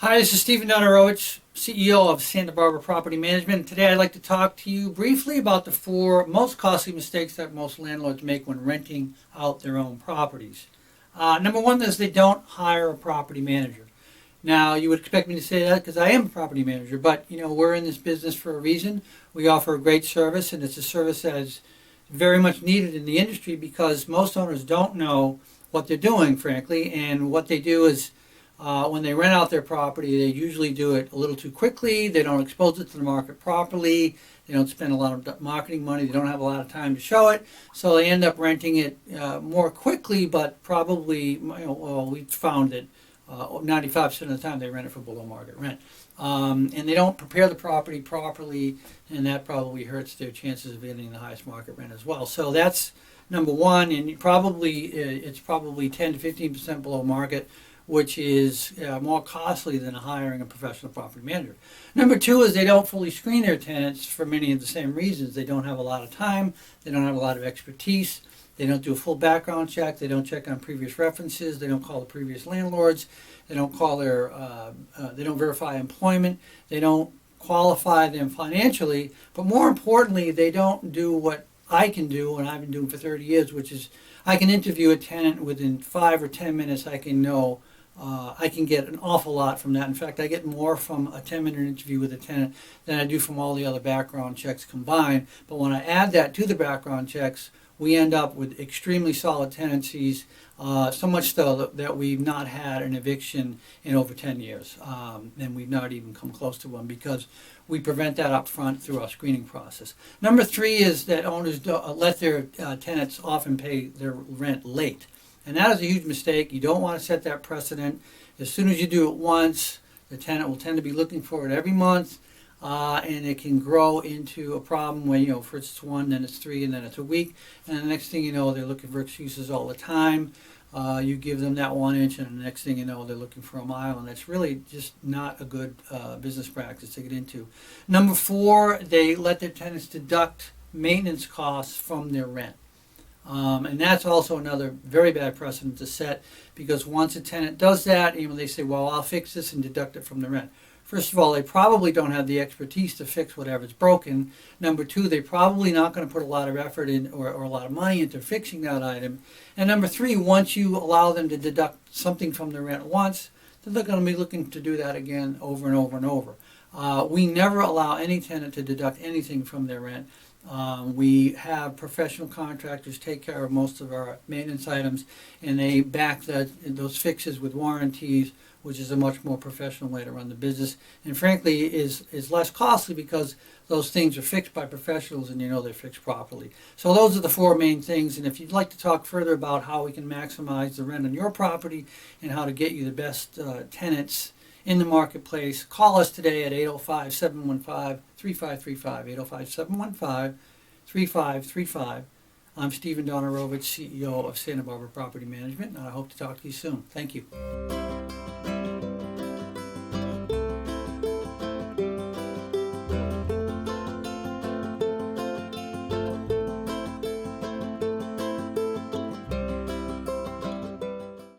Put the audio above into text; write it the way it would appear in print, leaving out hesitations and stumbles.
Hi, this is Stephen Donarowicz, CEO of Santa Barbara Property Management. Today I'd like to talk to you briefly about the four most costly mistakes that most landlords make when renting out their own properties. Number one is they don't hire a property manager. Now, you would expect me to say that because I am a property manager, but we're in this business for a reason. We offer a great service, and it's a service that is very much needed in the industry because most owners don't know what they're doing, frankly, and what they do is when they rent out their property, they usually do it a little too quickly. They don't expose it to the market properly. They don't spend a lot of marketing money. They don't have a lot of time to show it. So they end up renting it more quickly, but probably, we found that 95% of the time they rent it for below market rent. And they don't prepare the property properly, and that probably hurts their chances of getting the highest market rent as well. So that's number one, and it's probably 10 to 15% below market, which is more costly than hiring a professional property manager. Number two is they don't fully screen their tenants for many of the same reasons. They don't have a lot of time, they don't have a lot of expertise, they don't do a full background check, they don't check on previous references, they don't call the previous landlords, they don't they don't verify employment, they don't qualify them financially, but more importantly, they don't do what I can do, and I've been doing for 30 years, which is I can interview a tenant within 5 or 10 minutes. I can get an awful lot from that. In fact, I get more from a 10-minute interview with a tenant than I do from all the other background checks combined. But when I add that to the background checks, we end up with extremely solid tenancies, so much so that we've not had an eviction in over 10 years. And we've not even come close to one because we prevent that up front through our screening process. Number three is that owners let their tenants often pay their rent late. And that is a huge mistake. You don't want to set that precedent. As soon as you do it once, the tenant will tend to be looking for it every month, and it can grow into a problem when, first it's one, then it's three, and then it's a week. And the next thing you know, they're looking for excuses all the time. You give them that 1 inch, and the next thing you know, they're looking for a mile, and that's really just not a good business practice to get into. Number four, they let their tenants deduct maintenance costs from their rent. And that's also another very bad precedent to set, because once a tenant does that, they say, well, I'll fix this and deduct it from the rent. First of all, they probably don't have the expertise to fix whatever's broken. Number two, they're probably not going to put a lot of effort in or a lot of money into fixing that item. And number three, once you allow them to deduct something from the rent once, then they're going to be looking to do that again over and over and over. We never allow any tenant to deduct anything from their rent. We have professional contractors take care of most of our maintenance items, and they back those fixes with warranties, which is a much more professional way to run the business, and frankly is less costly because those things are fixed by professionals and they're fixed properly. So those are the four main things, and if you'd like to talk further about how we can maximize the rent on your property and how to get you the best tenants in the marketplace, call us today at 805-715-3535, 805-715-3535. I'm Stephen Donarowicz, CEO of Santa Barbara Property Management, and I hope to talk to you soon. Thank you.